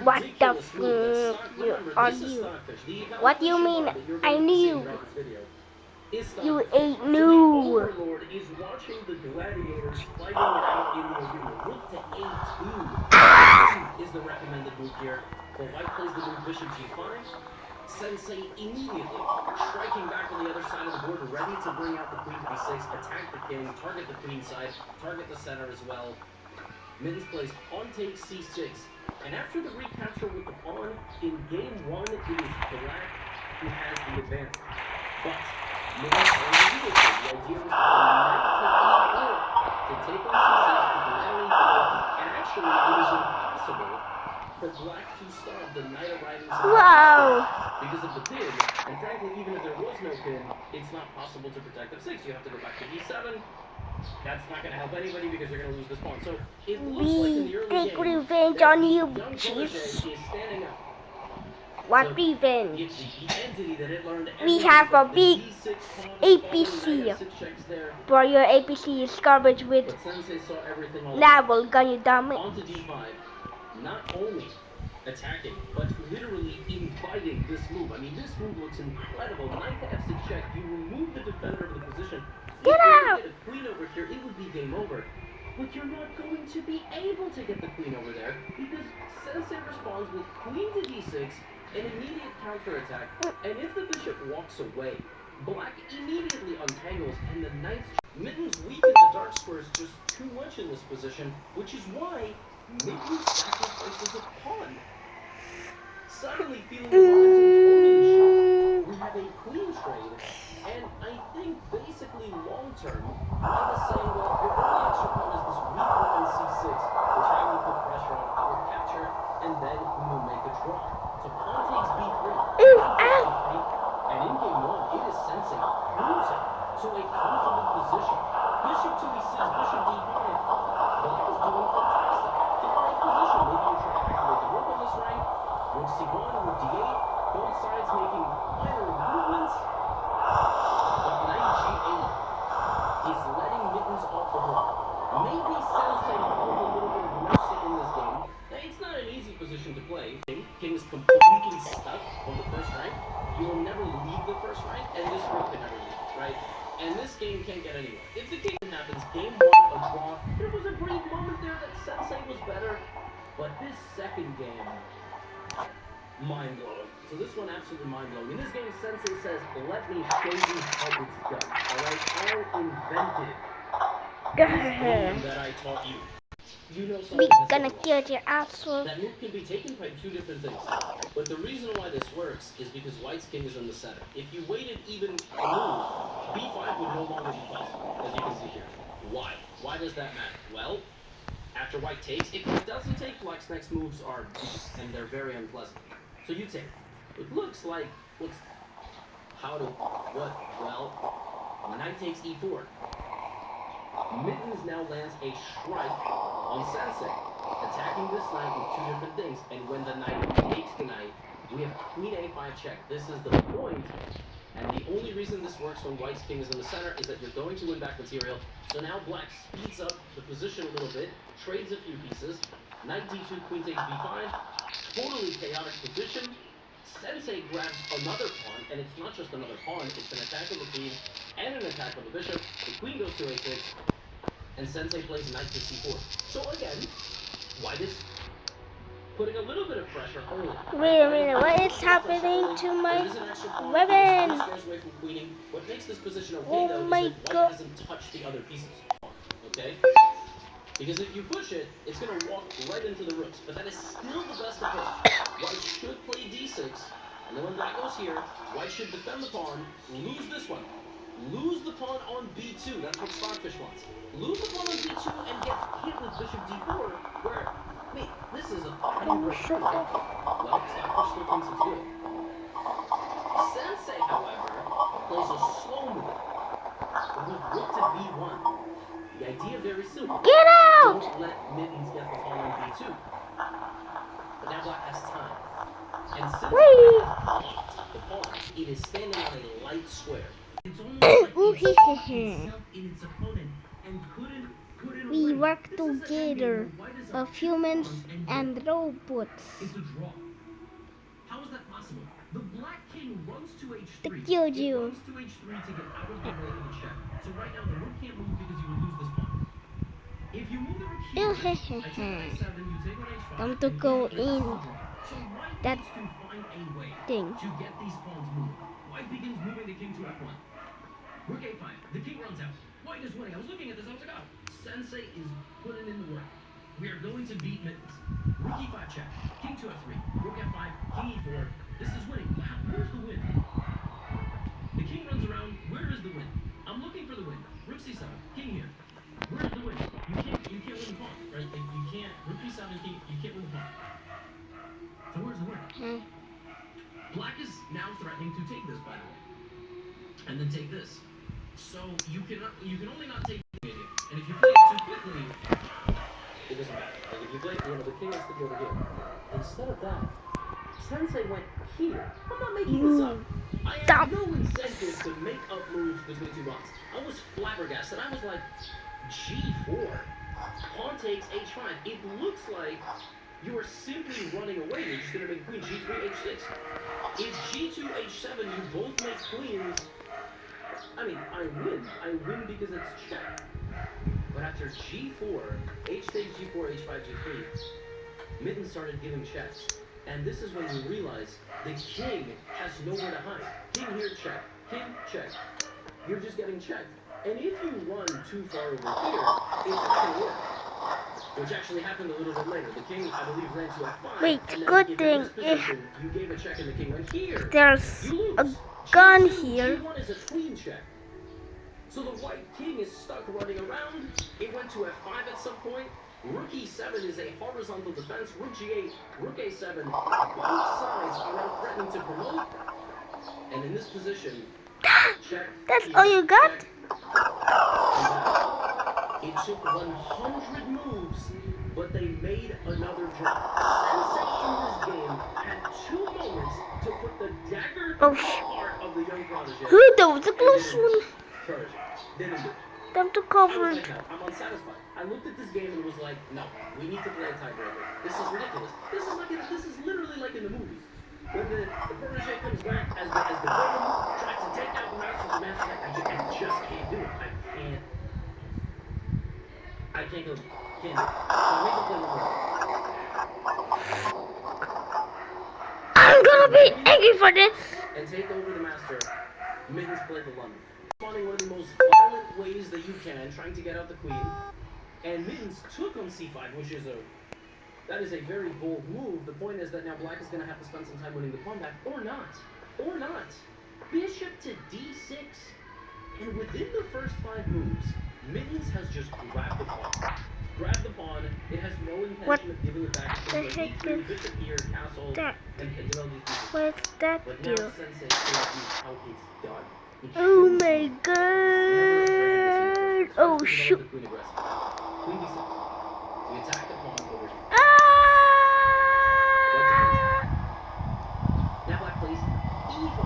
What the fuck are you? What do you mean? I knew. You ain't new. Overlord is watching the gladiators fighting it out in the arena. Rook to a2. Is the recommended move here. But white plays the move bishop g5. Sensei immediately striking back on the other side of the board, ready to bring out the queen to b6, attack the king, target the queen side, target the center as well. Mittens plays pawn takes c6. And after the recapture with the pawn, in game 1, it is black who has the advantage. But Mittens already knew it. The idea was to take on c6, put the knight on e4, and actually it is impossible for black to stop the knight arriving because of the pin. And frankly, even if there was no pin, it's not possible to protect f6. You have to go back to e7. That's not going to help anybody because you're going to lose this pawn. So it looks like in the early take game, revenge on you, young protege is standing up. What revenge? We have a big APC. Bro, your APC is garbage with level, gun you dummy. Onto d5, not only attacking, but literally inviting this move. I mean, this move looks incredible. Knight to f6 check, you remove the defender of the position. Get out! If you get a queen over here, it would be game over. But you're not going to be able to get the queen over there because Sensei responds with queen to d6, an immediate counterattack, and if the bishop walks away, black immediately untangles, and the knight's Mittens weaken the dark squares just too much in this position, which is why Mittens sacrifices a pawn. Suddenly feeling the momentum totally shot, we have a queen trade, and I think basically long term, White is saying, well, your only extra pawn is this weak pawn on c6, which I will put pressure on our capture, and then we will make a draw. So pawn takes b3, and in game 1, it is Sensei losing to a comfortable position. Bishop to e6, bishop d5. Black is doing fantastic. To the right position. Maybe you try to activate the rook on this rank. Rook c1, rook d8. Both sides making minor movements. But knight g8 is letting Mittens off the hook. Maybe Sensei found a little bit of mercy in this game. Now, it's not an easy position to play. King is completely stuck on the first rank. You will never leave the first rank, and this rook can never leave, right? And this game can't get anywhere. If the king happens, game 1, a draw. There was a brief moment there that Sensei was better, but this second game, mind-blowing. So this one absolutely mind-blowing. In this game, Sensei says, let me show you how it's done. Alright, I invented this game that I taught you. You know something We gonna kill your asshole. that move can be taken by two different things. But the reason why this works is because White's king is in the center. If you waited even a move, b5 would no longer be possible, as you can see here. Why? Why does that matter? Well, after White takes, if it doesn't take, Black's next moves are beast, and they're very unpleasant. So you take. It looks like, how to, what? Well, knight takes e4. Mittens now lands a strike on Sensei, attacking this knight with two different things. And when the knight takes the knight, we have queen a5 check. This is the point. And the only reason this works when White's king is in the center is that you're going to win back material. So now Black speeds up the position a little bit, trades a few pieces. Knight d2, queen takes b5. Totally chaotic position. Sensei grabs another pawn, and it's not just another pawn, it's an attack of the queen and an attack of the bishop. The queen goes to a6, and Sensei plays knight to c4. So again, White is putting a little bit of pressure early. Wait a minute, what is happening to my weapon? What makes this position okay, Oh though, my is that God. White hasn't touched the other pieces. Okay? Because if you push it, it's going to walk right into the rooks. But that is still the best approach. White should play d6, and then when Black goes here, White should defend the pawn, lose this one. Lose the pawn on b2, that's what Starfish wants. Lose the pawn on b2 and get hit with bishop d4, where, wait, this is a well, Starfish still thinks it's good. Sensei, however, plays a slow move. With rook to b1. The idea very simple. Get out! Don't let Mittens get the pawn on b2. But now Black has time. And since Black has blocked the pawn, it is standing on a light square. It's almost like it saw itself in its opponent and couldn't put it We work together, of humans and robots. It's a draw. How is that possible? The black king runs to h3. To kill It you. runs to h3 to get out of the way of the check. So right now the rook can't move because you would lose this pawn. If you move the rook here, I take on a7, you take on h5. Time to go in So white that needs to find a way thing. to get these pawns moving. White begins moving the king to f1. Rook a5. The king runs out. White is winning. I was looking at this. I was like, oh, Sensei is putting in the work. We are going to beat Mittens. Rook e5 check. King to f3. Rook f5. King e4. This is winning. Wow, where's the win? The king runs around. Where is the win? I'm looking for the win. Rook c7. King here. Where's the win? You can't win the pawn, right? Like, you can't. Rook b7 king. You can't win the pawn. So where's the win? Black is now threatening to take this, by the way, and then take this. So you can only not take the idea. And if you play it too quickly, it doesn't matter. Like if you play, the king has to go to here. Instead of that, Sensei went here. I'm not making this up. I have no incentive to make up moves between two pawns. I was flabbergasted. I was like, G4. Pawn takes H5. It looks like you are simply running away. You're just going to make queen G3, H6. If G2, H7, you both make queens. I mean, I win because it's check. But after G4, H takes G4, H5, G3, Mitten started giving checks. And this is when you realize the king has nowhere to hide. King here, check. King, check. You're just getting checked. And if you run too far over here, it's not going to work. Which actually happened a little bit later. The king, I believe, ran to f5. Wait, and good thing you gave a check and the king went here. There's You a lose. gun G2, here. G1 is a queen check. So the white king is stuck running around. It went to f5 at some point. Rook e7 is a horizontal defense. Rook g8, rook a7. Both sides are now threatening to promote. And in this position, check. That's all you got? Check. It took 100 moves, but they made another drop. Sensei in this game had 2 moments to put the dagger in the heart of the young protege. Who that was a close one. Courage. Didn't do it. Time to I cover was it. like, no, I'm unsatisfied. I looked at this game and was like, no, we need to play a tiebreaker. This is ridiculous. This is literally like in the movies. When the protege comes back as the villain, tries to take out the master's like, I just can't do it. I can't go. Can't do it. So I made the play one more. I'm gonna be angry for this. And take over the master. Mittens played the London. Responding one of the most violent ways that you can, trying to get out the queen. And Mittens took on c5, which is that is a very bold move. The point is that now black is going to have to spend some time winning the pawn back, or not. Or not. Bishop to d6. And within the first 5 moves, Mittens has just grabbed the pawn. Grabbed the pawn. It has no intention of giving it back. The heck is bishop here, castle, that? and develop these pieces. What's that But do? now Sensei shows you how it's done. It Oh shows my you god. Oh shoot. Queen aggressive. Queen d6. We attack the pawn over here. Now black plays e5.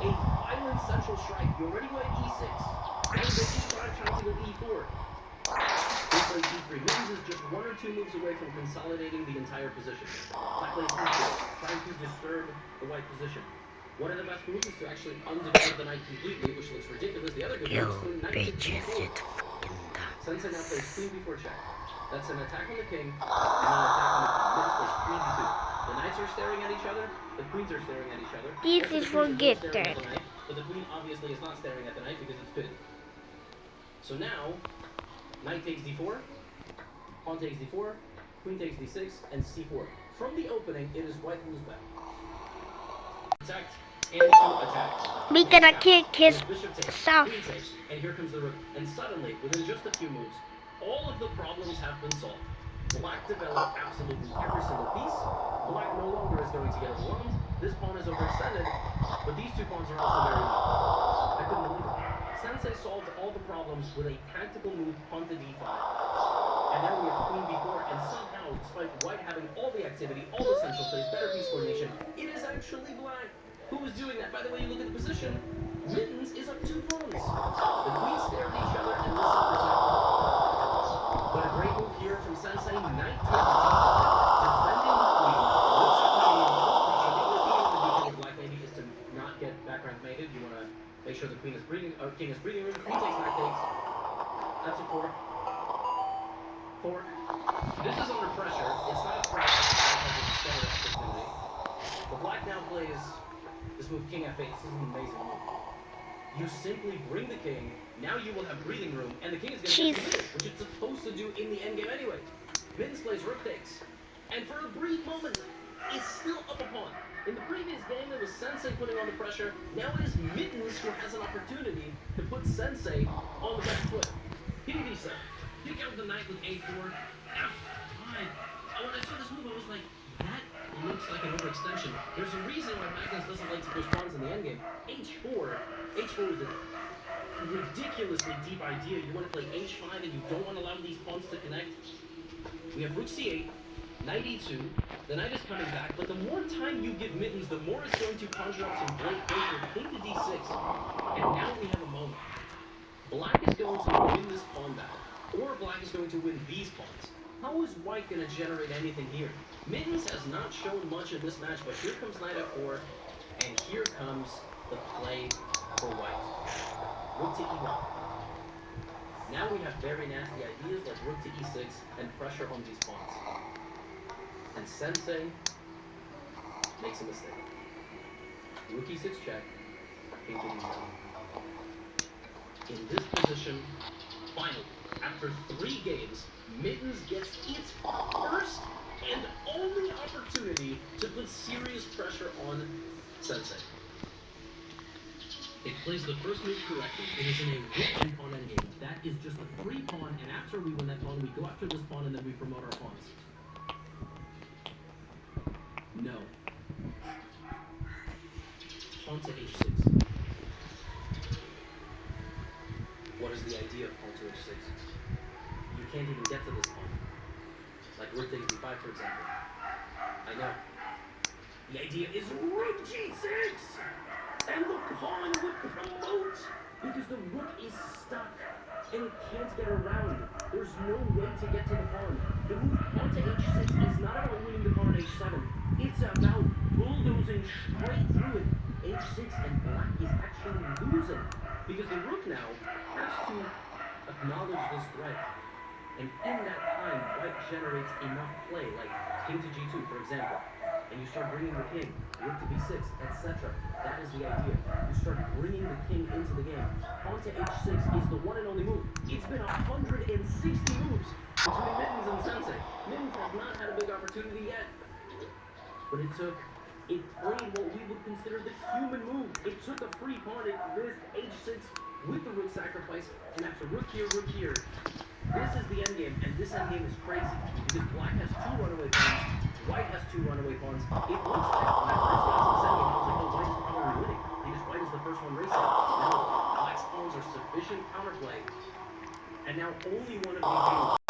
A violent central strike. You already went e6. Now you go e5 trying to go e4. He plays e3. Mittens is just 1 or 2 moves away from consolidating the entire position. Black plays e4, trying to disturb the white position. One of the best moves is to actually undevelop the knight completely, which looks ridiculous. The other good move is to knight to d4. Sensei now plays queen b4 check. That's an attack on the king, and an attack on the queen. Mittens plays queen d2. The knights are staring at each other, the queens are staring at each other. This is forget that. But the queen obviously is not staring at the knight because it's pinned. So now, knight takes d4, pawn takes d4, queen takes d6, and c4. From the opening, it is white moves back. Attacked and to attack. We gonna kick his Bishop takes, stuff. queen takes, and here comes the rook. And suddenly, within just a few moves, all of the problems have been solved. Black developed absolutely every single piece. Black no longer is going to get overwhelmed. This pawn is overextended, but these 2 pawns are also very weak. I couldn't believe it. Sensei solved all the problems with a tactical move, pawn to d5. And now we have queen b4, and somehow, despite white having all the activity, all the central plays, better piece coordination, it is actually black who is doing that. By the way, you look at the position, Mittens is up 2 pawns. The queens stare at each other, and this is, for example, Sensei, knight takes d5, defending the queen, looks at the pressure. The only thing you want to do here with black maybe is to not get background mated. You want to make sure the queen is breathing, king is breathing room. Queen takes, knight takes. That's a 4. 4. This is under pressure. It's not a threat. It has a stellar opportunity. But black now plays this move, king f8. This is an amazing move. You simply bring the king. Now you will have breathing room, and the king is going to get committed, which it's supposed to do in the endgame anyway. Mittens plays rook takes, and for a brief moment, is still up a pawn. In the previous game, it was Sensei putting on the pressure. Now it is Mittens who has an opportunity to put Sensei on the back foot. King d7. Pick out the knight with a4. f5. When I saw this move, I was like, that looks like an overextension. There's a reason why Magnus doesn't like to push pawns in the endgame. h4. h4 is a ridiculously deep idea. You want to play h5 and you don't want to allow these pawns to connect. We have rook c8, knight e2. The knight is coming back, but the more time you give Mittens, the more it's going to conjure up some great pressure. King to d6. And now we have a moment. Black is going to win this pawn battle, or black is going to win these pawns. How is white going to generate anything here? Mittens has not shown much in this match, but here comes knight f4, and here comes the play for white. Rook to e1. Now we have very nasty ideas like rook to e6 and pressure on these pawns. And Sensei makes a mistake. Rook e6 check, king to d7. In this position, finally, after 3 games, Mittens gets its first and only opportunity to put serious pressure on Sensei. It plays the first move correctly. It is in a rook and pawn endgame. That is just a free pawn, and after we win that pawn, we go after this pawn, and then we promote our pawns. No. Pawn to h6. What is the idea of pawn to h6? You can't even get to this pawn. Like rook takes d5, for example. I know. The idea is rook g6! And the pawn would promote because the rook is stuck and it can't get around. There's no way to get to the pawn. The move pawn to h6 is not about winning the pawn on h7. It's about bulldozing straight through it. h6 and black is actually losing because the rook now has to acknowledge this threat. And in that time, white generates enough play, like king to g2, for example. And you start bringing the king, rook to b6, etc. That is the idea. You start bringing the king into the game. Pawn to h6 is the one and only move. It's been 160 moves between Mittens and Sensei. Mittens has not had a big opportunity yet. But it played what we would consider the human move. It took a free pawn, it missed h6 with the rook sacrifice, and after rook here, this is the endgame, and this endgame is crazy, because black has 2 runaway pawns, white has 2 runaway pawns. It looks like, when I first got to this endgame, I was like, oh, white is probably winning, because white is the first one racing. Now, black's pawns are sufficient counterplay, and now only one of these